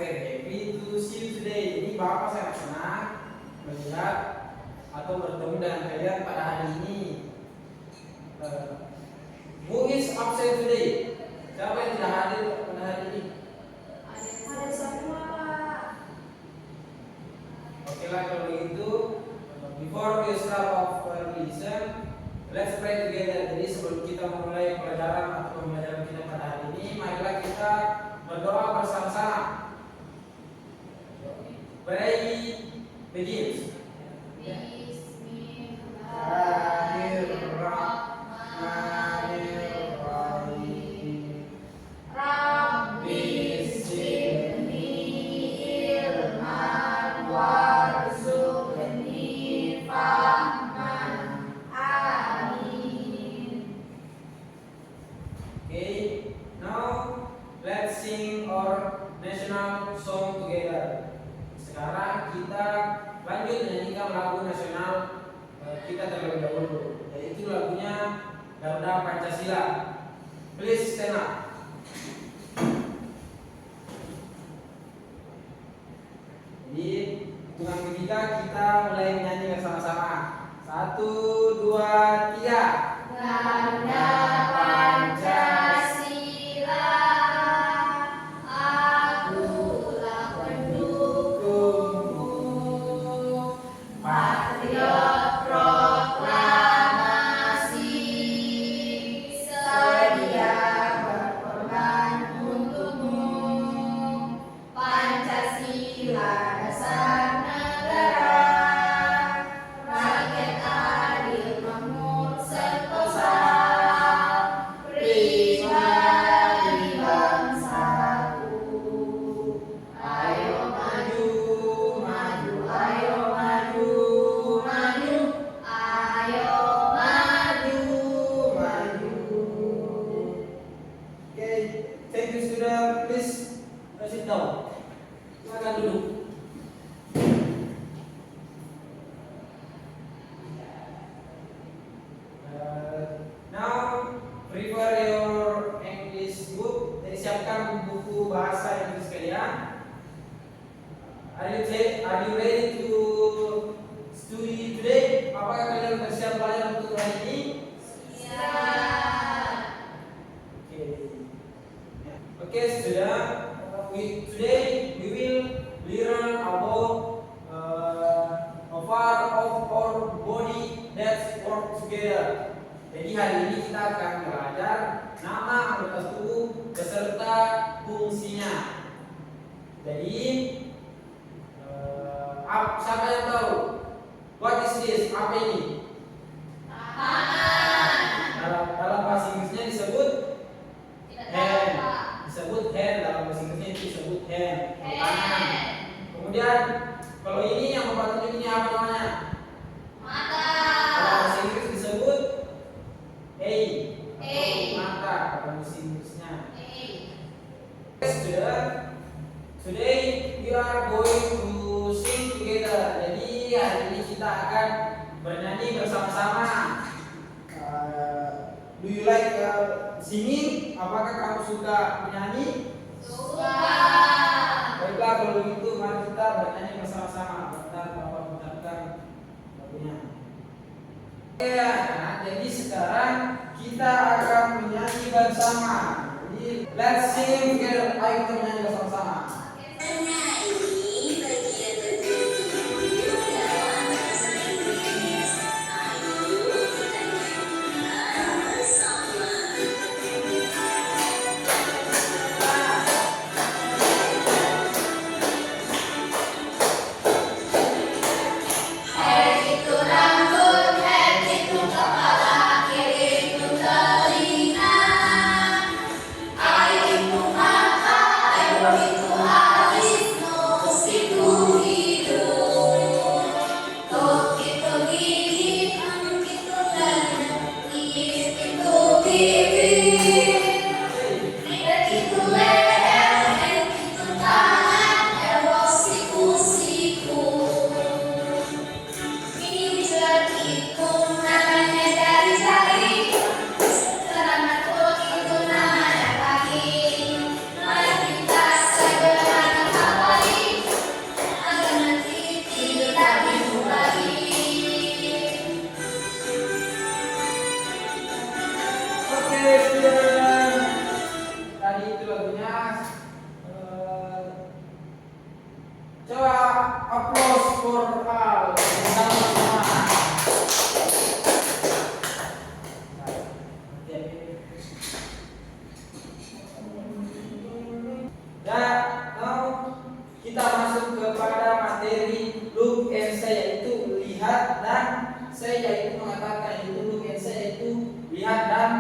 very happy to see you today. Ini Bapak sangat senang melihat atau bertemu dengan kalian pada hari ini. Who is absent today? Siapa yang tidak hadir pada hari ini? Ada semua, Pak. Oke lah kalau begitu. Before we start off our lesson, let's pray together. Jadi sebelum kita memulai pelajaran atau pembelajaran kita pada hari ini, marilah kita berdoa bersama-sama. Pray begins. Okay, now let's sing our national song together. Sekarang kita lanjut menyanyikan lagu nasional kita terlebih dahulu, yaitu lagunya Garuda Pancasila. Please stand up. Jadi hitungan ketiga kita mulai menyanyi bersama-sama. 1, 2, 3. Garuda Pancasila, akulah pendukungmu, patriot proklamasi, sedia berkorban untukmu. Pancasila dasar negara, rakyat adil makmur sentosa, pribadi bangsaku. Ayo maju, maju, ayo maju, maju, ayo maju, maju. Okay, thank you student. Please sit down. Silakan duduk. Now prepare your English book. Siapkan buku bahasa Inggris kalian. Are you ready to study today? Apakah kalian bersiap belajar untuk hari ini? Okay, student. Today we will learn about a part of our body that work together. Jadi hari ini kita akan belajar nama anggota tubuh beserta fungsinya. Jadi siapa yang tahu? What is this? Apa ini? Dalam bahasa Inggrisnya disebut hand. Disebut hand, dalam bahasa Inggrisnya itu disebut hand, tangan. Kemudian kalau ini yang Bapak tunjuk ini apa namanya? Dalam bahasa Inggris disebut mata, dalam bahasa Inggrisnya. Today we are going to sing together. Jadi hari ini kita akan bernyanyi bersama-sama. Do you like singing? Apakah kamu suka menyanyi? Suka. Baiklah kalau begitu mari kita bernyanyi bersama-sama. Bentar Bapak putarkan lagunya. Ya, jadi sekarang kita akan menyanyi bersama. Jadi let's sing together. Ayo kita menyanyi bersama-sama. Ayo Coba applause for all. Sama-sama. Dan now kita masuk kepada materi look and say, yaitu lihat dan say, yaitu mengatakan, yaitu look and say, yaitu lihat dan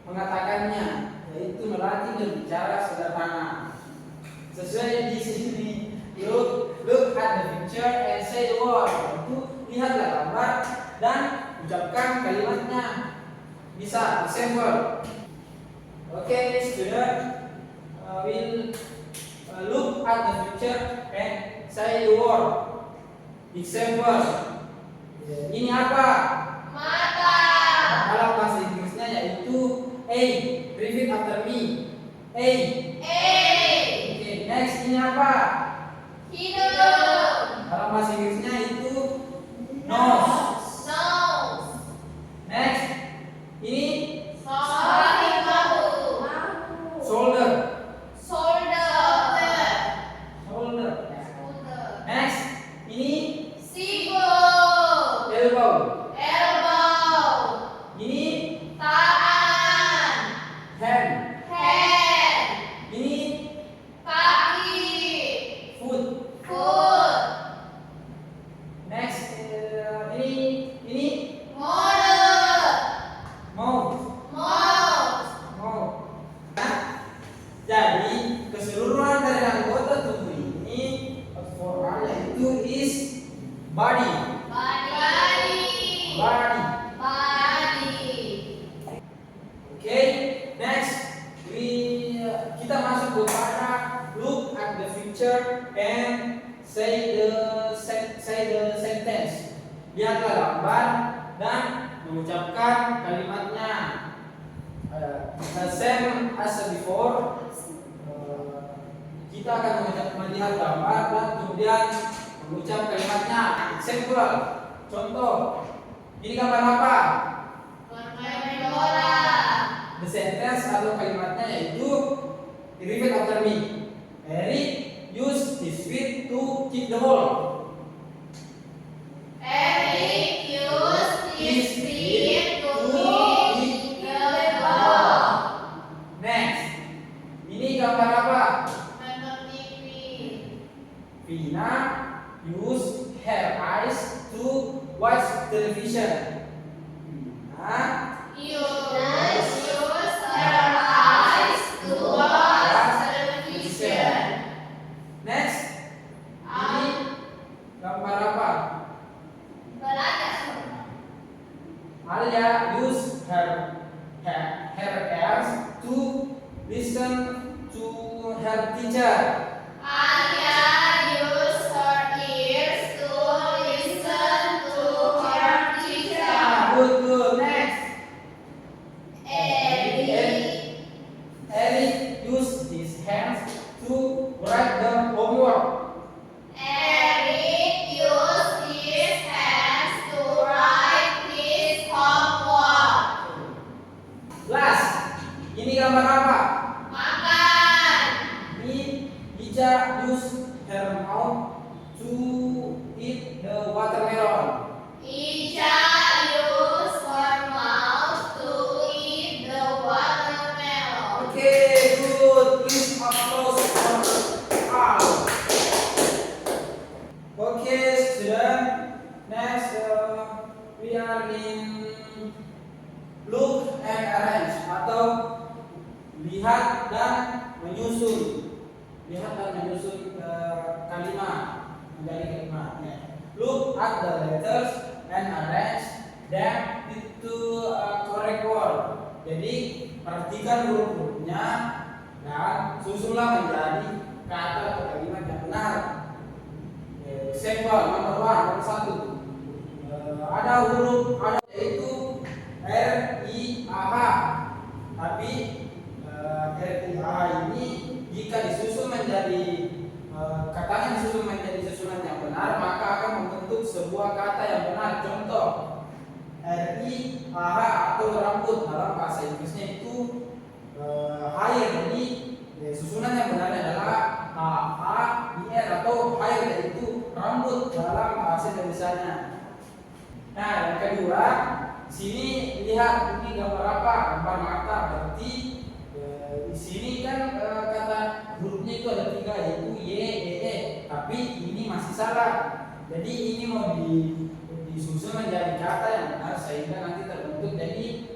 mengatakannya, yaitu melatih berbicara sederhana. Sesuai di sini, look at the picture and say the word, yaitu lihatlah gambar dan ucapkan kalimatnya. Bisa example. Okay, student will look at the picture and say the word. Example. Ini apa? Mata. Dalam bahasa Inggrisnya yaitu A. Repeat after me. A. Okay, next, ini apa? Hidung. Dalam bahasa Inggrisnya itu nose. Next, ini Bahu. shoulder. Shoulder. Next, ini Siku. elbow. Elbow. Ini Tangan. hand. Hand. Ini Kaki. foot. Foot. Next, ini Mulut. mouth. Mouth. Mouth. Nah, jadi keseluruhan dari anggota tubuh ini formalnya itu is body. Body. Body. Body. Okay, next kita masuk kepada look at the picture and say the sentence. Lihatlah gambar dan mengucapkan kalimatnya. The same as before. Kita akan melihat gambar dan kemudian mengucap kalimatnya. Example. Contoh. Ini gambar apa? Permain bola. The sentence atau kalimatnya yaitu repeat after me. Eric used his feet to kick the ball. Eric used his feet to kick the ball. Next, ini gambar apa? Nonton TV. Vina used her eyes to watch television. Vina Use her eyes to watch television. Next, ini gambar apa? Belajar. Alia used her ears to listen to her teacher. Alia used her ears to listen to her teacher. Good. Next, Eric used his hands to write the homework. Eric used his hands to write his homework. Last, ini gambar apa? Makan. Ini Ica used her mouth to eat the watermelon. Ica used her mouth to eat the watermelon. Okay, good. Please applause for all. Okay, student. Next, we are in look and arrange atau lihat dan menyusun. Lihat dan menyusun kalimat menjadi kalimat. Look at the letters and arrange them into a correct word. Jadi perhatikan huruf-hurufnya dan susunlah menjadi kata atau kalimat yang benar. Example nomor 1. Ada huruf yaitu R-I-A-H. Tapi R-I-A-H ini jika disusun menjadi katanya disusun menjadi susunan yang benar, maka akan membentuk sebuah kata yang benar. Contoh, R-I-A-H atau rambut dalam bahasa Inggrisnya itu hair. Jadi susunan yang benarnya adalah H-A-I-R atau hair. hair yaitu rambut dalam bahasa Indonesianya. Nah, yang kedua, sini lihat ini gambar apa? Gambar mata. Berarti di sini kan kata hurufnya itu ada 3 yaitu Y, E, E. Tapi ini masih salah. Jadi ini mau disusun menjadi kata yang benar sehingga nanti terbentuk jadi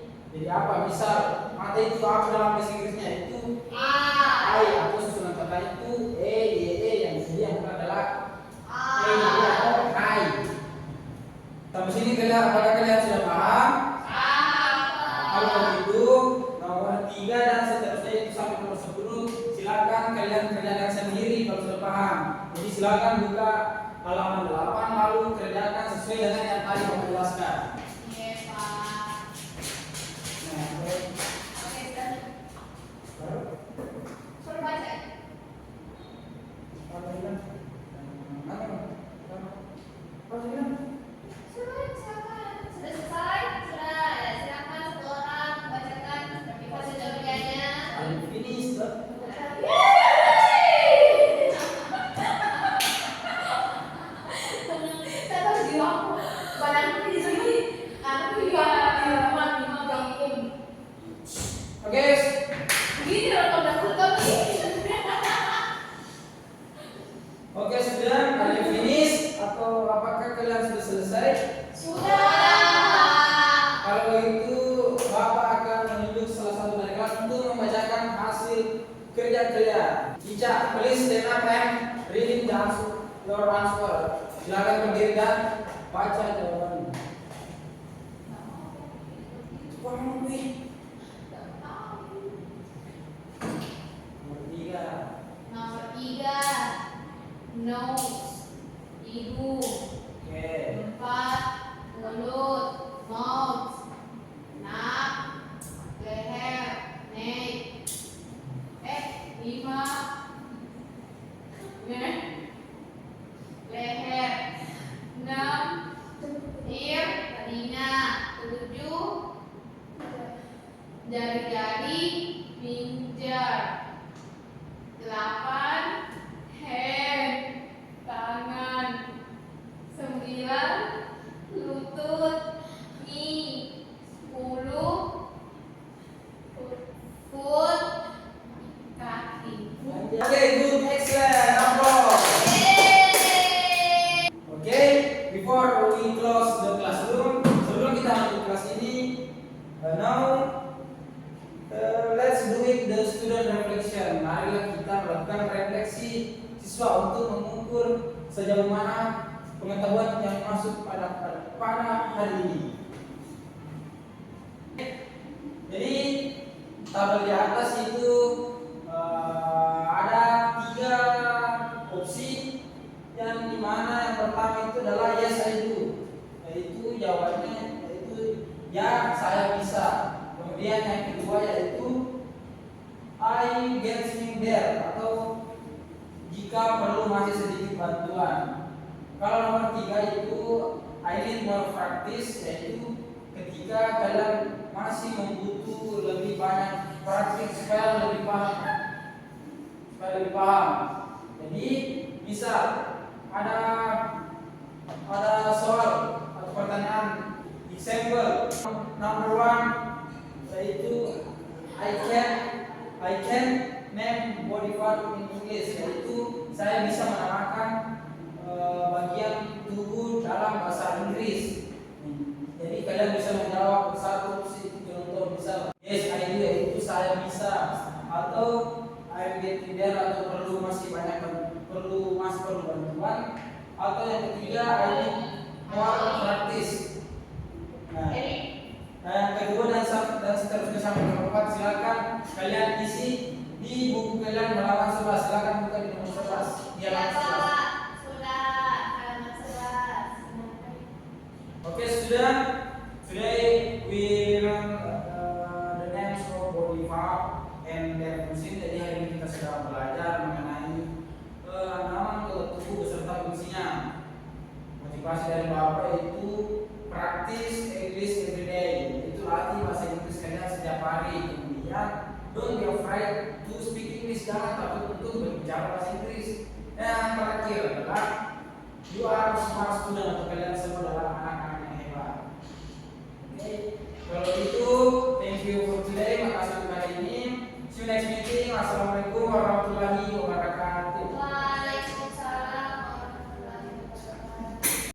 apa? Misal mata itu apa dalam bahasa Inggrisnya? Itu I atau susunan kata itu E, Y, E. Yang benar adalah E, Y, atau I. Sampai sini apakah kalian sudah paham? Kalau begitu nomor 3 dan seterusnya itu sampai nomor 10 silakan kalian kerjakan sendiri kalau sudah paham. Jadi silakan buka halaman 8 lalu kerjakan sesuai dengan yang tadi saya jelaskan. Iya, Pak. Nah, Oke, dan suruh baca. Suruh baca. Sudah selesai? Sudah. Ya, silakan satu orang bacakan motivasi jawabannya. Finish. Saya tahu di waktu badanku di sini. Aku juga di rumah di magang. Oke. Gini loh kalau aku tahu Oke, sudah kalian finish atau apakah kalian sudah selesai? sudah. Kalau begitu, Bapak akan menunjuk salah satu dari kalian untuk membacakan hasil kerja kalian. Ica, please stand up and reading your answer. Silakan berdiri dan baca jawabannya. Cepat wih. Nomor 3. Nomor 3, nose, hidung. Oke. 4, mulut, mouth. 6, leher, neck. 5, leher. 6, ear, telinga. 7, jari-jari, pinjar. 8, hand, tangan. 9, lutut, knee. 10, foot, kaki. Oke, good, excellent. Applause. Oke, before we close the classroom, sebelum kita masuk kelas ini, now let's do it the student reflection. Marilah kita melakukan refleksi siswa untuk mengukur sejauh mana pengetahuan yang masuk pada hari ini. Jadi tabel di atas itu ada 3 opsi yang dimana yang pertama itu adalah yes I do, yaitu jawabannya yaitu ya saya bisa. Kemudian yang kedua yaitu I getting there atau jika perlu masih sedikit bantuan. Kalau nomor 3 itu I need more practice, yaitu ketika kalian masih membutuh lebih banyak praktik supaya lebih paham. Jadi misal ada soal atau pertanyaan example number 1 yaitu I can name body part in English, yaitu saya bisa menamakan bagian tubuh dalam bahasa Inggris. Jadi kalian bisa menjawab satu contoh misal yes I do, yaitu saya bisa, atau I'm getting there atau masih perlu bantuan, atau yang ketiga I need more practice. Nah, yang kedua dan seterusnya sampai nomor 4 silakan kalian isi di buku kalian halaman 11. Silakan buka di nomor 11. Ya, Pak. Sudah halaman 11. Okay, student. Today we learn the names of body part and their function. Jadi hari ini kita sudah belajar mengenai nama tubuh beserta fungsinya. Motivasi dari Bapak itu practice English every day. Itu latih bahasa Inggris kalian setiap hari. Kemudian don't be afraid to speak English. Jangan takut untuk berbicara bahasa Inggris. Dan yang terakhir adalah adalah you are smart student, atau kalian semua adalah anak-anak yang hebat. Oke, kalau itu thank you for today, makasih untuk hari ini. See you next meeting. Wassalamualaikum warahmatullahi